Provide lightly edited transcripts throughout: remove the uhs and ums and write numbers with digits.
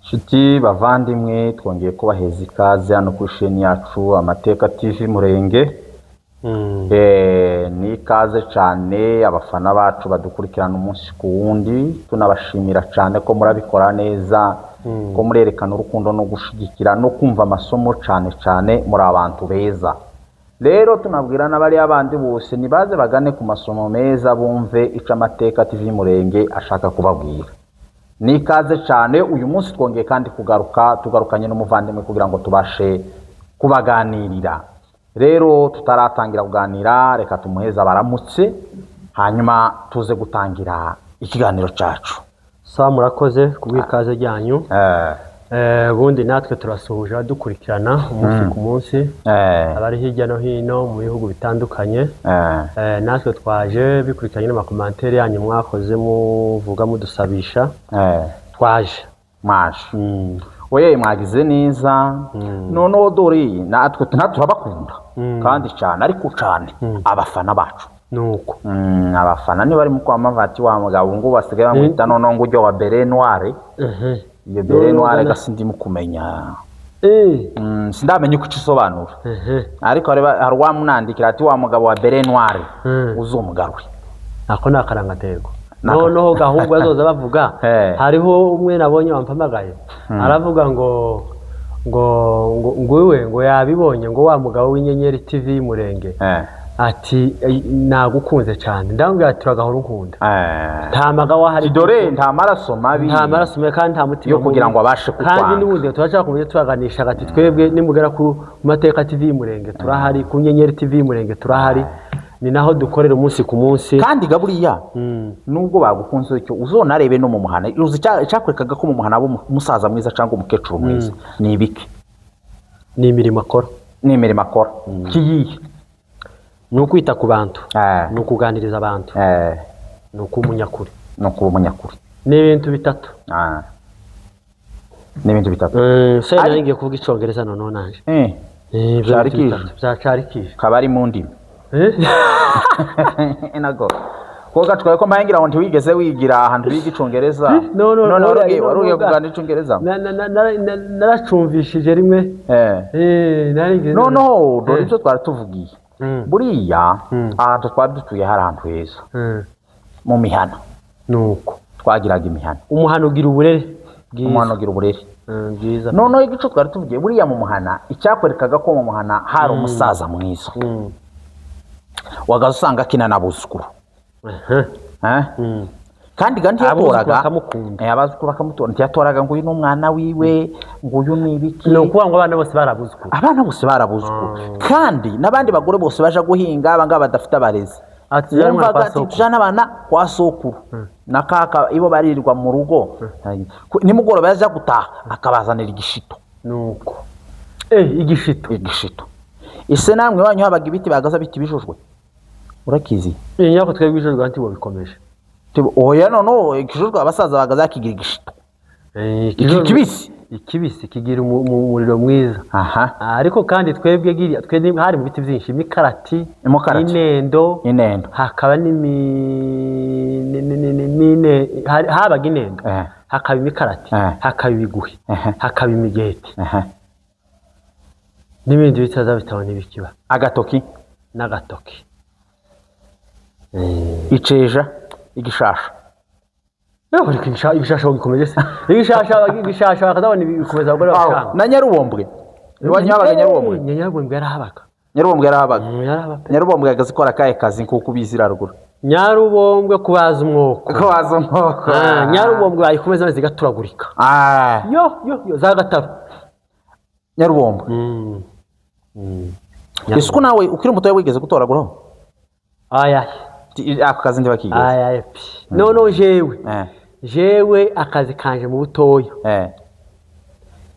Nshuti bavandimwe twongeye kubaheza ikaze hano kuri sheni yacu Amateka TV Murenge. Ni ikaze cyane abafana bacu badukurikirana umunsi ku wundi, tunabashimira cyane ko murabikora neza, ko murerekana urukundo no gushigikira no kumva amasomo cyane muri abantu beza. Rero tunabwira n'abari abandi bose nibaze bagane ku masomo meza bumve ica Amateka TV Murenge ashaka kubabwira. Ni ikaze cyane uyu munsi twongeye kandi tugarukanye n'umuvandimwe kugira ngo tubashe kubaganirira. Rero tutaratangira kuganira reka tumuheza baramutse hanyuma tuze gutangira ikiganiro cyacu. Sawa murakoze kubw'ikaze ryanyu. Bundi natwe turasuhuje dukurikirana umunsi ku munsi abari hirya no hino mu bihugu bitandukanye. Natwe twaje bikurikiranye n'amakomantere yanyu mwakoze muvuga mudusabisha. Twaje Oye mwagize neza. Noneho dore natwe turabakunda kandi cyane ariko cyane abafana bacu nuko abafana ni bari mu kwamavati wa mugabo ngo basigaye bamwita noneho ngo ujyo wa Bere Noire. Iyo Bere Noire gasindi mukumenya sindamenye uko isobanura ariko hari wamunandikira ati wa mugabo wa Bere Noire uzomugarwe ako nakarangatego noneho gahubwo azoza bavuga hariho umwe nabonye wampamagaye aravuga ngo yabibonye ngo wa mugabo w'Inyenyeri TV Murenge ati nagukunze cyane ndambwira ati turagahora unkunda nta magabo hari dore nta maraso mabi kandi nta mutima yo kugira ngo abashe kukwanga kandi n'ubundi turashaka kumenya turaganisha gati twebwe nimugera ku Mateka TV Murenge turahari, ku Nyenyeri TV Murenge turahari, ni naho dukorera umunsi ku munsi. Kandi gaburiya nubwo bagukunze cyo uzonarebe no mu muhana uzi cyakwekaga ko mu muhana abo musaza mwiza cyangwa umukecuru mwiza ni ibiki? Ni imirimo akora. Kiyihe? Ni ukwita ku bantu, ni ukuganiriza abantu, ni ukumunyakuri. Ni ibintu bitatu. Se naringiye kuvuga icyongereza noneho nanje. Byacarikije. Kabari mu ndimi. Nago. Koga twaye ko mayangira ngo ntiwigeze wigira ahantu biga icyongereza. None warugiye kuganira icyongereza. Naracumvishije rimwe. Naringiye. No, dore icyo twari tuvugiye. Buriya ahantu twari dutuye hari ahantu heza mu mihana nuko twagiraga imihana. Umuhano ugira uburere bwiza. Noneho igico twari tuvugiye buriya mu muhana icyakwerekaga ko mu muhana hari umusaza mwiza wagasanga kina nabuzukuru kandi gandi yatoraga abazukuru bakamutora ntiyatoraga ngo uyu n'umwana wiwe ngo uyu nibiki no kuba ngo abana bose barabuzukuru kandi nabandi bagore bose baje guhinga abanga badafite abarezi ati tujana abana kwa sokuru na kaka ibo baririrwa mu rugo nimugoroba yaje gutaha akabazanira igishito nuko igishito ise namwe wanyu habaga ibiti bagaza biti bijojwe urakizi nyako twebwe bijojwe anti bo bikomeje oya no ikijojwe abasaza bagaza kigira igishito ikibisi kigira umuriro mwiza ariko kandi twebwe hari mu biti byinshi imikarati inendo hakaba habaga inendo hakaba imikarati hakaba ibiguhi hakaba imigeti n'ibindi bitaza bitabona ibikiba agatoki n'agatoki iceja igishasha igishasha gikomeje se igishasha bakazabona bikomeza gukora bashaka na Nyarubombwe iwanyu habaga Nyarubombwe yarahabaga Nyarubombwe agazikora kazi nkuko bizira ruguru Nyarubombwe kubaza umwoko Nyarubombwe bayikomeza maze gaturagurika yo za gataro Nyarubombwe isuku nawe ukiri mutoya wigeze gutoraguraho ako kazi ndibakigeze no jewe akazi kanje mu butoya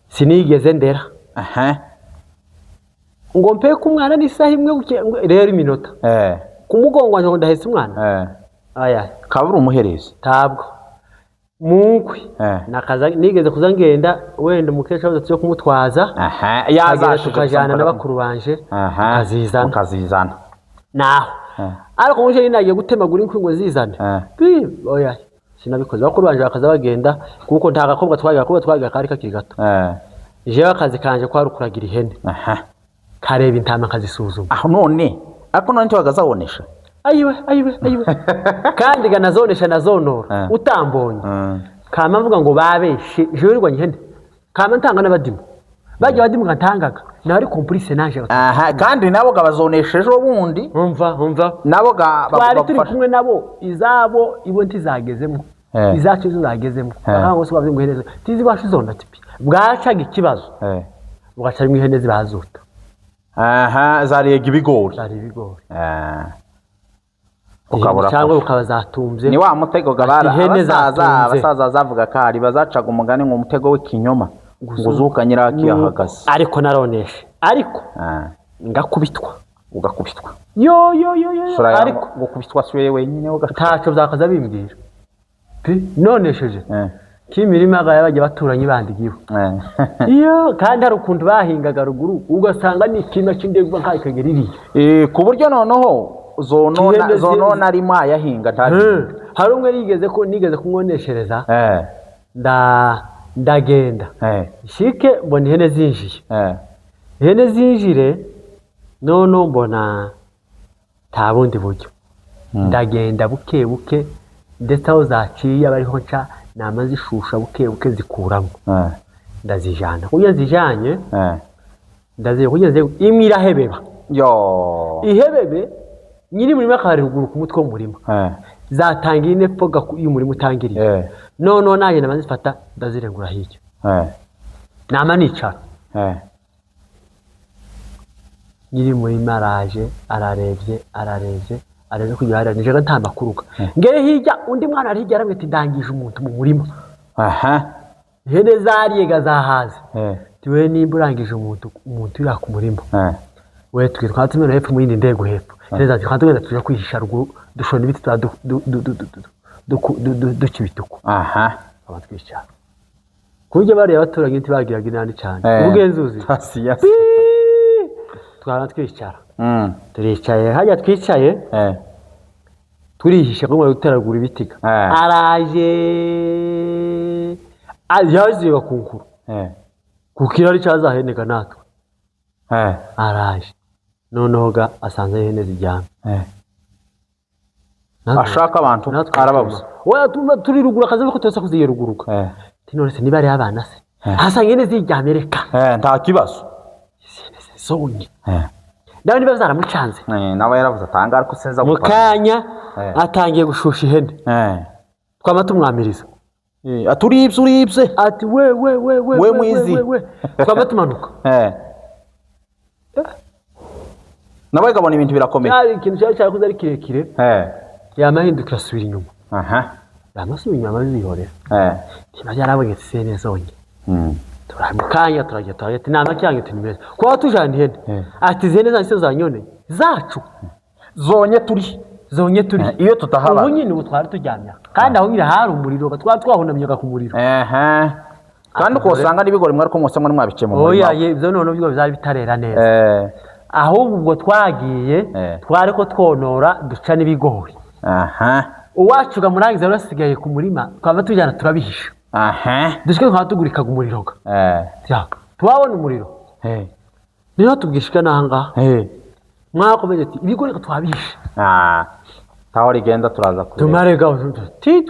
sinigeze ndera ngo mpe ku mwana n'isaha imwe rero iminota ku mugongo wanjye ngo ndahetse umwana kabura umuherezi tabwo munkwi nakaza nigeze kuzangenda wenda umukecuru azo kumutwaza tukajana n'abakuru banje ukazizana naho ariko muje nagiye gutemagura inkwi ngo zizane oya sinabikoze bakuru banje bakaza bagenda kuko nta gakobwa twagira kari kakiri gato jewe akazi kanje ko ari kuragira ihene kareba intama kazisuzuma aho none ariko none ntibagazabonesha ayiwe kandi ganazonesha nazonora utambonye kama mvuga ngo babeshe jewe rwa ihene kama ntanga n'abadimu bajya badimu ntangaga nawe ari complice naje kandi nabo gabazonesha ejo bundi umva nabo twari turi kumwe nabo izabo ibo ntizagezemo izacu zagezemo aho se bavuze ngo ihene tizi bashu zonda tipi bwacaga ikibazo bwaca rimwe ihene zibazuta zariyega ibigori ukabura cyangwa ukabazatumze ni wa mutego gabara abasaza zavuga kari bazacaga umugani ngo umutego w'ikinyoma nguzuka nyiraki ahagaze ariko naroneshe ariko ngakubitwa ugakubitwa yo ariko gukubitwa siwe wenyine utacho byakaza bimbwira nonesheje kimirima yabaje baturanye bandigiwe iyo kandi hari ukuntu bahingaga ruguru ugasanga ni ikintu cy'indegwa nk'ikageriri ku buryo noneho zonona arimo ayahinga hari umwe nigeze kumwoneshereza ndagenda shike mbona ihene zinjiye ihene zinjire none mbona nta bundi buryo ndagenda buke ndetse aho zaciye abariho nca nama zishusha buke zikuramo ndazijana kugira zijanye kugeze imwe irahebeba ihebebe nyiri muri makari ruguru ku mutwe w'umurima zatangiye nepfoga y'umurima utangiriye none naje nama zifata ndazirengura hirya nama nicara nyiri muri maraje ararebye kugira hariya nije nta makuruka ngere hirya undi mwana ari hirya aramwita ndangije umuntu mu murima ihene zariyega zahaze tiwe nimba urangije umuntu uri ku murima we twitwa tumena hepfo mu yindi ndego hepfo neza twatugenda tuja kwihisha ruguru dushona ibiti dukibituko abatwicara kubyo bari abaturage ntibagiraga inani cyane ubugenzuzi twara twicara turicaye hajya twicaye turihisha ngo guteragura ibitiga araje yaje bakunkuru kukirari cyazaheneka natwe araje noneho ga asanze ihene zijyana ashaka abantu arababuza oya turi ruguru akaze ko twese kuziye ruguruka none se niba ari abana se asanga ihene zijyana reka nta kibazo sonye nawe niba zaramucanze nawe yaravuze atanga ariko seza mukanya atangiye gushusha ihene twama tumwamiriza uribye ati we mwizi twama tumanuka nawe gabona ibintu birakomeye cyari ikintu cyakoze ari kirekire yamahindukira asubira inyuma yamasubira inyuma bazihorera ntiba yarabonetse ihene zonye turamukanya turajya ati nama cyange tunimeza kwa tujana ihene ati ihene zanjye zanyone zacu zonye turi iyo tutahaba ubu nyine ubu twari tujyamya kandi aho nyine hari umuriro twari twahunamyaga ku muriro kandi uko usanga n'ibigori mwari ko mwose mwari mwabice mu muriro oya ibyo none byo byari bitarera neza ahubwo ubwo twagiye twari ko twonora duca n'ibigori uwacu gamurangiza rasigaye ku murima twaba tujyana turabihisha dushike nkaba tugurikaga umuriro tubabona umuriro niho tubwishika n'ahangaha mwakomeje ati ibigori twabihisha taho rigenda turaza kureba tumarega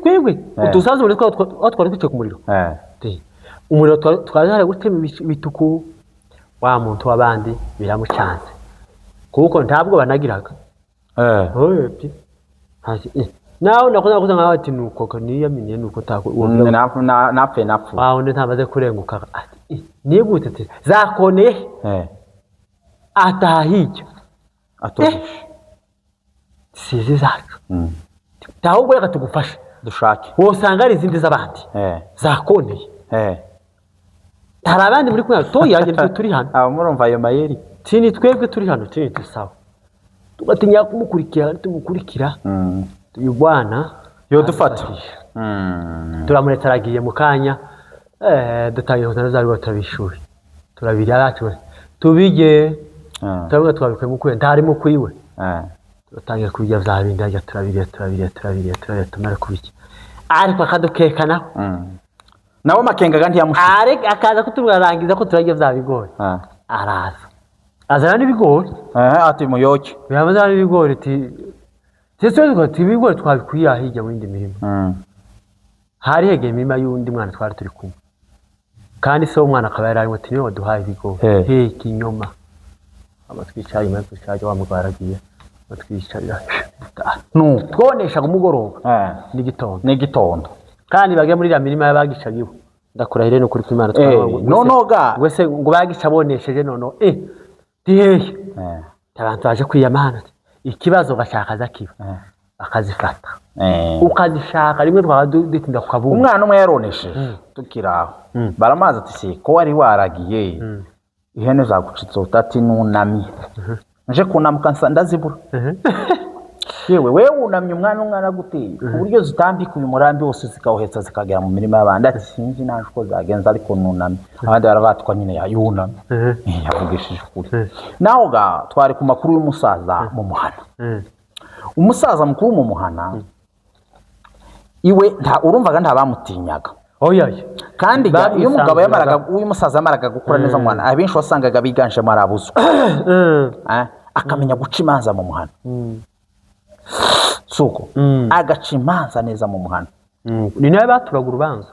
twebwe udusaze muri twari twicaye ku muriro umuriro twari gutema ibituku wa muntu w'abandi biramucanze kuko ntabwo banagiraga nawe nakoze nkaho ati nuko niyaminiye nuko napfe wawe ntamaze kurenguka ati nigute ati zakoneye atahijya sizi zacu ahubwo reka tugufashe dushake wosanga ari izindi z'abandi zakoneye hari abandi muri kumwe toya turi hano aba murumva ayo mayeri tini twebwe turi hano tini dusawa tugatinya tumukurikira uyu bwana yodufata turamuretse aragiye mu kanya dutangiye kuzana za bigo turabishuye turabirya yacu tubige turabona twabikuye mu kwe ntarimo kwiwe turatangiye kubirya bya bindi ajya turabirya tumare kubirya ariko akadukekana nawe makenga kandi yamushitse ariko akaza kuturarangiza ko turajya bya bigori araza azana n'ibigori ati muyoke yabazana n'ibigori ati ibigori twabikuye hirya mu yindi mirima hari hegeye imirima y'undi mwana twari turi kumwe kandi se umwana akaba yararimo ati niwe waduhaye ibigori kinyoma abatwicaye inyuma twicaye wamugwaragiye batwicarira twoneshaga umugoroba n'igitondo kandi bage muri ya mirima yabagicagiwe ndakurahire no kuri kwimana nonoga wese ngo bagica bonesheje nono dihehe abantu baje kwiyamana ikibazo bashaka kiba bakazifata ukazishaka rimwe twadutinda kukabumba umwana umwe yaronesheje tukiraho baramaza ati se ko wari waragiye ihene zagucitse utati nunami nje kunamuka ndazibura yewe wewe unamye umwana guteye uburyo zitambika uyu murambi wose zikawuhetsa zikagera mu mirima y'abandi ati sinzi naje ko zagenza ariko nunamye abandi barabatwa nyine yayunamye yavugishije ukuri naho ga twari ku makuru y'umusaza mu muhana umusaza mukuru mu muhana iwe urumvaga ntabamutinyaga kandi iyo umugabo uyu musaza yamaraga gukura neza mu muhana abenshi wasangaga biganjemo arabuzwa akamenya guca imanza mu muhana suko agaca imanza neza mu muhana ni nawe baturaga urubanza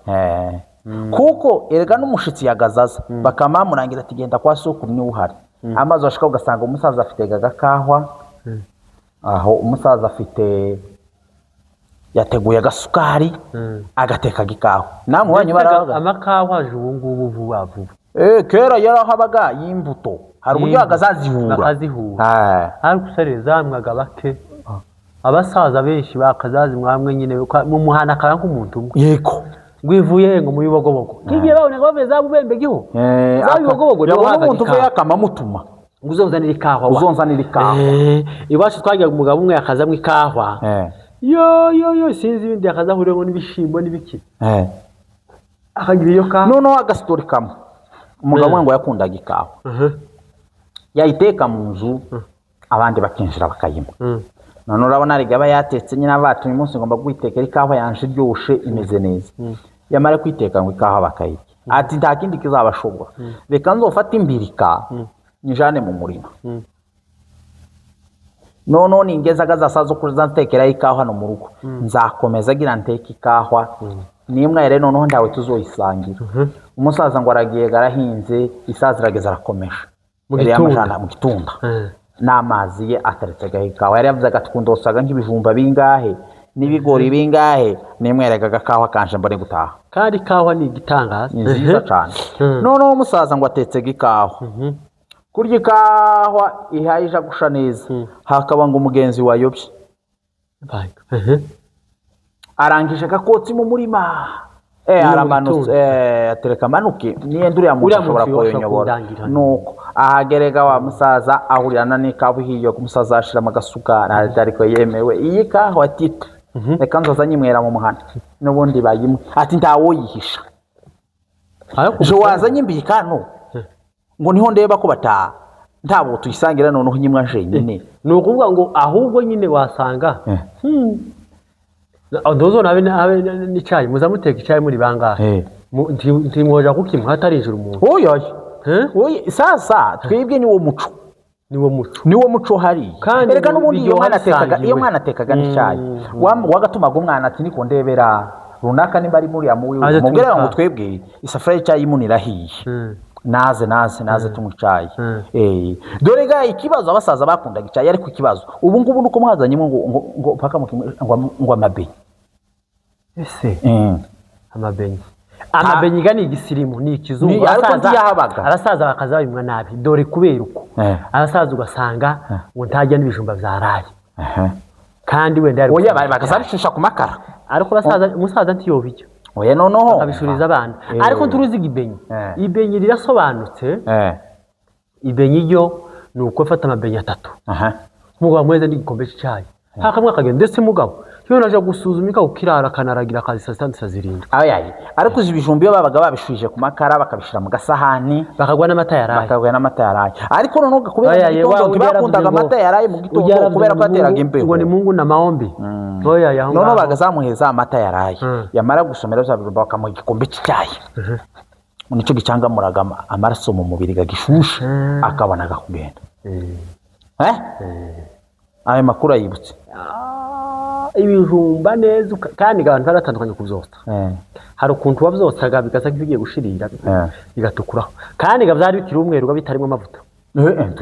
kuko erega n'umushitsi yagazaza bakamamurangira ati genda kwa sokuru niwe uhari amazi washika ugasanga umusaza afite gagakahwa aho umusaza afite yateguye agasukari agateka gikahwa namwe wanyu baravuga amakahwa aje ubu ngubu vuba kera yarahabaga y'imbuto hari uburyo bagazazihura ariko usereza mwaga bake abasaza benshi bakazazimwamwe nyine mu muhana akaba nk'umuntu umwe yego gwivuye ngo mu bibogobogo kigiye babone ngo baveza bubembegiho za bibogobogo yabona umuntu uvuye akamamutuma uzonzanira ikahwa iwacu twagiye umugabo umwe yakazamwe ikahwa yo sinzi ibindi yakazahuremo n'ibishimbo n'ibiki akagira iyo kahwa noneho agastori kamwe umugabo we ngo yakundaga ikahwa yayiteka mu nzu abandi bakinjira bakayima none urabona ari gaba yatetse nyine abatumye umunsi ngomba kwitekera ikahwa yanje iryoshe imeze neza yamara kwiteka ngo ikahwa bakayirya ati nta kindi kizabashobora reka nzofata imbirika njane mu murima noneho ningeza gazasazo kuza ntekera ikahwa no mu rugo nzakomeza agira nteka ikahwa nimwe rero noneho ndawe tuzoyisangira umusaza ngo aragiye garahinze isaza irageza arakomesha mu gitunda n'amazi ye ataretse gahikawa yari yavuze gatkundosaga nk'ibijumba bingahe n'ibigori bingahe nimwerega gakawa kanje mbone gutaha kandi kawa ni igitangaza nziza cyane noneho umusaza ngo atetse gikawa kurya ikahwa ihayija gusha neza hakaba ngo umugenzi wayobye arangije gakotsi mu murima aramanutse atereka amanuke niye nduri yamuntu ashobora koyonyobora nuko ahagerega wa musaza ahurirana n'ikawa hiyo kumusaza ashiramo agasukari ariko yemewe iyi kahwa ati reka nzoza nyimwera mu muhanda n'ubundi bayimwe ati ntawo yihisha jo wazanye imbika no ngo niho ndeba ko bataha ntabo tuyisangira noneho nyimwa nje nyine ni ukuvuga ngo ahubwo nyine wasanga ndozo nabe n'icyayi muzamuteka icyayi muri bangahe ntimwoja kukimwe hatarinjira umuntu oya sasa twebwe niwo muco hari erega n'ubundi iyo mwana atekaga n'icyayi wagatumaga umwana ati niko ndebera runaka nimba ari muri amuwe mubwira ngo twebwe isafuriya y'icyayi imunirahiye naze tunywa icyayi dore ga ikibazo abasaza bakundaga icyayi ariko ikibazo ubu ngubu nuko mwazanyemo ngo paka ngo amabenyi ese amabenyi gani igisirimu ni ikizungu abasaza bakazabimwa nabi dore kubera uko abasaza ugasanga ngo ntajya n'ibijumba vyaraye kandi wenda ari oya bari bakazabishusha ku makara ariko umusaza ntiyobijya oya noneho akabishuriza abana ariko nturuzi ibenyi ibenyi rirasobanutse ibenyi ryo ni uko fata amabenyi atatu mugabo mweze n'igikombe cy'icyayi hakamwe akagenda ndetse mugabo iyo naje gusuzuma ukirara kanaragira akazi saa 6:30 ayayi ariko uzi ibijumba iyo babaga babishuje ku makara bakabishira mu gasahani bakagwa n'amata yaraye ariko none kubera igitondo bakundaga amata yaraye mu gitondo kubera ko ateraga imbeho ngo ni Mungu na maombi none bagazamuheza amata yaraye yamara gusomera zabijumba bakamuha igikombe cy'icyayi nico gicangamuraga amaraso mu mubiri gagishushe akabona gakugenda ayo makuru ayibutse ibijumba neza kandi abantu baratandukanye kuvyotsa hari ukuntu wavyosaga bigasa kigiye gushirira bigatukura kandi gavyari bikiri umweru bitarimo amavuta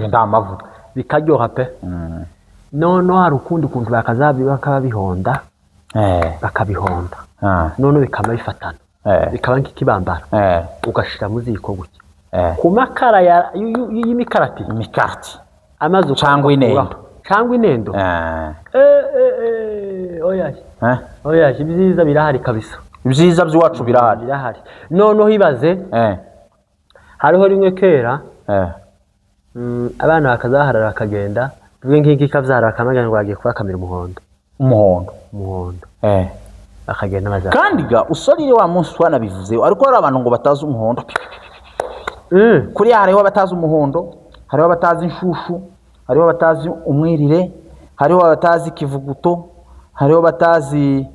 nda amavuta bikaryoha pe none hari ukundi kuntu bakabihonda bakabihonda none bikama bifatana bikaba nk'ikibambara ugashira mu ziko gutya ku makara y'imikarati amazu cyangwa inendo oya ibyiza birahari kabisa ibyiza by'iwacu birahari noneho ibaze hariho rimwe kera abana bakazaharara bakagenda tuvuge nk'iki kavyara bakamagana ngo bagiye kubakamira umuhondo bakagenda baza kandi usorire wa munsi twanabivuze ariko hari abantu ngo batazi umuhondo kuri hariho batazi umuhondo hariho batazi inshushu hariho batazi umwirire hariho batazi kivuguto hariho batazi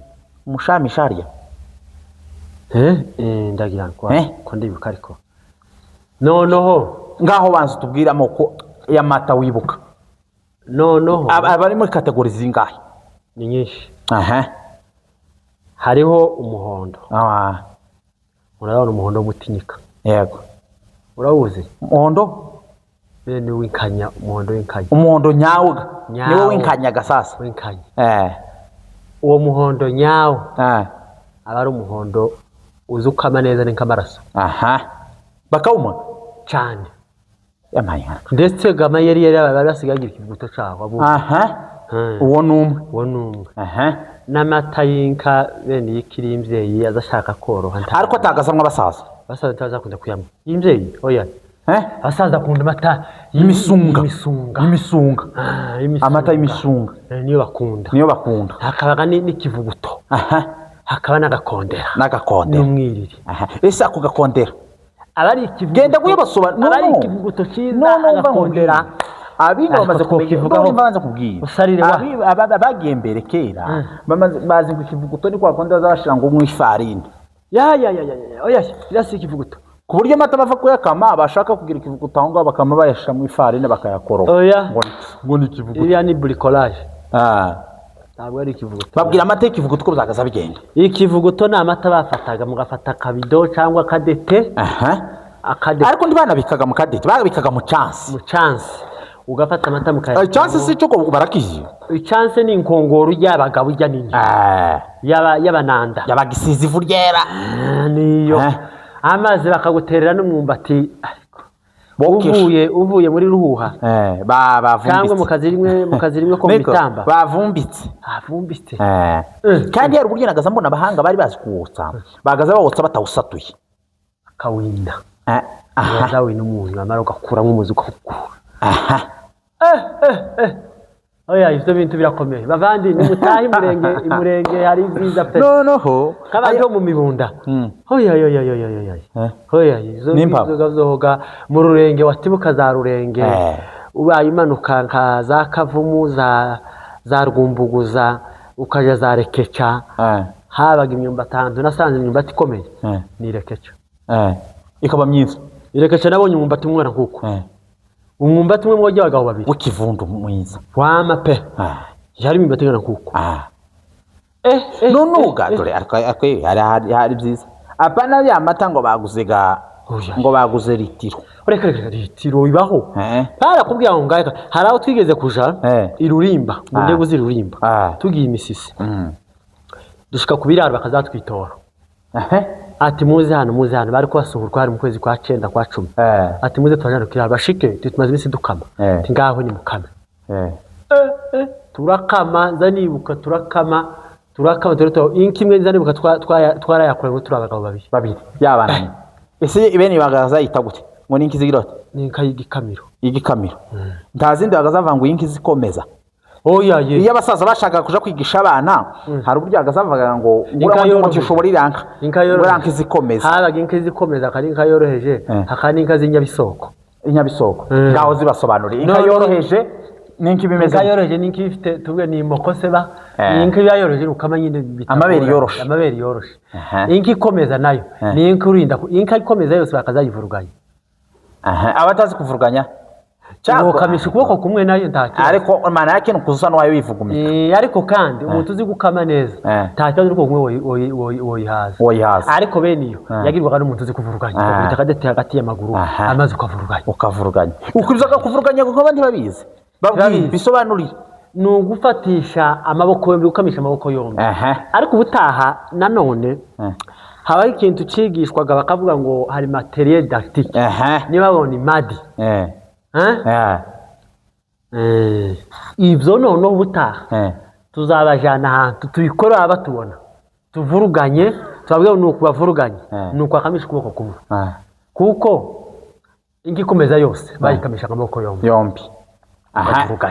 umushamisharya ndagira ko ndibuka ariko noneho ngaho banza tubwira amoko y'amata wibuka noneho abari muri kategori zingahe ni nyinshi hariho umuhondo urabona umuhondo w'umutinyika yego urawuzi umuhondo ni w'inkanya umuhondo nyawo niwo w'inkanya gasasa uwo muhondo nyawo aba ari umuhondo uzukama neza ni nk'amaraso bakawuma cyane ndetse gama yari basigagira ikivuguto caho uwo numwe n'amata y'inka bene y'ikirimvyeyi azashaka koroha ariko atagasamwa basaza bazakunda kuyamwa y'imvyeyi oya asaza akunda amata y'imisunga amata y'imisunga niyo bakunda hakabaga n'ikivuguto hakaba n'agakondera n'umwiriri ese ako gakondera abari ikivuguto genda kuyabasobanura abari ikivuguto cyiza agakondera abino bamaze kubivugaho mbanza kubwira abagiye mbere kera bazi ngo ikivuguto ni kwa kondi bazashira ngo umwe ifarini oya irasi ikivuguto ku buryo amata bava kuyakama bashaka kugira ikivuguto aho ngaho bakama bayashira mu ifarini bakayakoroga ngo ni ikivuguto iriya ni bricolage ntabwo ari ikivuguto babwira amata y'ikivuguto uko bizagaza bigenda ikivuguto ni amata bafataga mugafata akabido cyangwa akadete ariko ntibanabikaga mu kadete babikaga mu cansi ugafata amata mukaya chance si cyo barakizi chance ni inkongoro y'abagabo ijya nini y'abananda yabagisizi vuryera niyo amazi bakaguterera n'umwumbati uvuye muri ruhuha bavumbitse cyangwa mukazi rimwe ko mitamba bavumbitse kandi yari uburyo nagaza mbona abahanga bari bazi kuwotsa bagaza bawotsa batawusatuye akawinda bazawina umuntu amara ugakuramo umuzi ukawukura oya ivyo bintu birakomeye bavandi ni mutahi imurenge hari vyiza pe noneho kabantu mu mibunda oya izo bizoga mu rurenge watibuka za rurenge ubaye imanuka nka za kavumu za rwumbuguza ukaja za rekeca habaga imyumbati ahantu nasanze imyumbati ikomeye ni rekeca ikaba myiza irekeca nabonye umwumbati umwana nkuko umwumbati umwe mwoje abagabo babiri ukivundo mwiza wama pe yari imyumbati ngana nkuko nunuga dore hari byiza apana ya mata ngo baguze litiro reka litiro bibaho barakubwira ngo ngayaka hari aho twigeze kuja irurimba mu ndego z'irurimba tugiye imisisi dushika kubiraro bakazatwitora ati muze hano bari kwasohorwa hari mu kwezi kwa 9 kwa 10 ati muze twajana kiraro bashike tumaze imisi dukama ati ngaho ni mukame turakama zanibuka turakama turito inkimwe zanibuka twarayakora ngo turabagabo babiri yabana ese ibeni bagaza itagute ngo ninki zigirote ninka yigikamiro ntazindi bagaza vangu yinki zikomeza oya ye iyo abasaza bashaka kuja kwigisha abana hari uburyo agazavuga ngo ushobora iranka iranka izikomeza habaga inka zikomeza kandi inka yoroheje hakani inka z'inyabisoko ngaho zibasobanuriye inka yoroheje ninki bimeze inka yoroheje ninki ifite tubwe ni imokose ba inka yoroheje ukama nyine amabere yoroshe inka ikomeza nayo ni inka urinda inka ikomeza yose bakazayivuruganya abatazi kuvuruganya cyangwa kamisha ukuboko kumwe nayo ntakira ariko mana yake nukuza no wivugumika ariko kandi umuntu uzi gukama neza ntakibazo uko kumwe woyihaza ariko bene iyo yagirwaga n'umuntu uzi kuvuruganya bitakadete hagati y'amaguru amaze ukavuruganya ukurizaga kuvuruganya kuko abandi babizi bisobanurira ni ugufatisha amaboko yombi ukamisha amaboko yombi ariko ubutaha nanone habaho ikintu cigishwaga bakavuga ngo hari materiel didactique niba babona imadi ibyo noneho ubutaha tuzabajana ahantu tubikora batubona tuvuruganye tubabwira ni ukubavuruganye ni ukwakamisha ukuboko kumwe kuko inka ikomeza yose bayikamisha amaboko yombi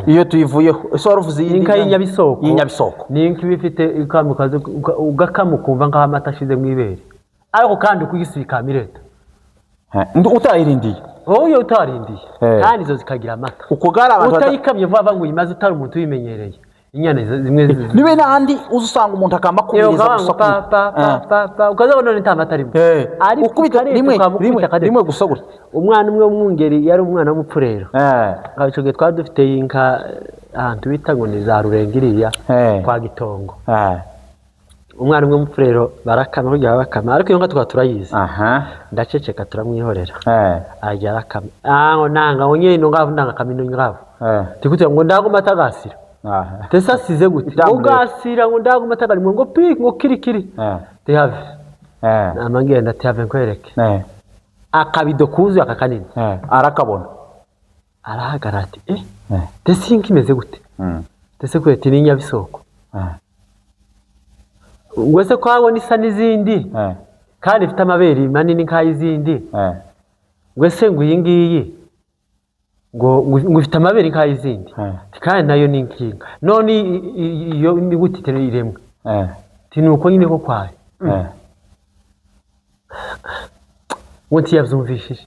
iyo tuyivuyeho ese waruvuze inka y'inyabisoko ni inka iba ifite ugakama ukumva nk'aho amata ashize mu ibere ariko kandi ukuyisika mireta utayirindiye wowe utarindiye kandi izo zikagira amata utayikamye vuba ngo uyimaze utari umuntu ubimenyereye inyana zimwe nibe nandi uzusanga umuntu akamba kubiriza gusa ukazabona nta mata arimo ukubita rimwe gusa gutya umwana umwe w'umwungeri yari umwana w'umupfurero ico gihe twari dufite inka ahantu bita ngo ni za rurengiriya kwa Gitongo umwana umwe w'umupfurero barakama kugira bakama ariko iyo nka tukaba turayizi ndaceceka turamwihorera ajya arakama nanga onye ino ngavu ndanga kamino ngavu tikutira ngo ndago matagasira tesa size gute ugasira ngo ndago matagari ngo pik ngo kirikiri tehave amangenda tehave nkwereke akabido kuzu akakanini arakabona arahagara ati tesi inka imeze gute tese kweti ni nyabisoko ngwese ko habona isa n'izindi kandi ifite amabere manini nk'ay'izindi ngwese ngo iyi ngiyi ngo ifite amabere nk'ay'izindi kandi nayo ni inkinga none iyo ni gute itera iremwe ni uko nyine ko kwayo ngo ntiyabyumvishije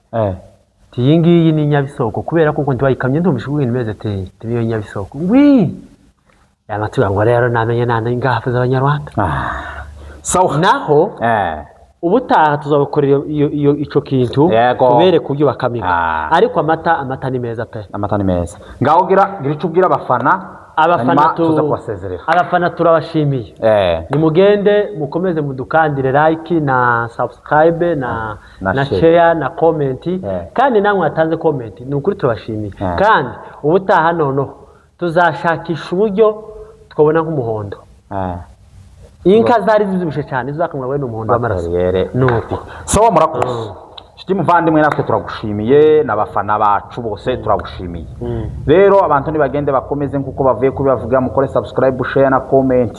iyi ngiyi ni nyabisoko kubera ko ntiwayikamye ntumvishe ubwenge imeze ateye niyo nyabisoko amatura ngo rero namenye ingafu z'abanyarwanda naho ubutaha tuzabakorera ico kintu kubere kubyo bakamika ariko amata ni meza pe amata ni meza ngaho gira ico ubwira abafana turabashimiye nimugende mukomeze mudukandire like na subscribe na share na comment kandi namwe atanze comment ni ukuri turabashimiye kandi ubutaha noneho tuzashakisha uburyo twabona nk'umuhondo inka zari zibushe cyane zakamwa we n'umuhondo w'amaraso nuko sawa murakoze shiti muvandimwe natwe turagushimiye n'abafana bacu bose turagushimiye rero abantu nibagende bakomeze nkuko bavuye kubivuga mukore subscribe share na comment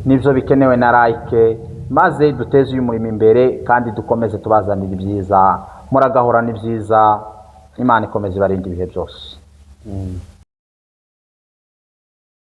nivyo bikenewe na like maze duteze uyu murimo imbere kandi dukomeze tubazanira ibyiza muragahora ni byiza Imana ikomeze ibarinde ibihe byose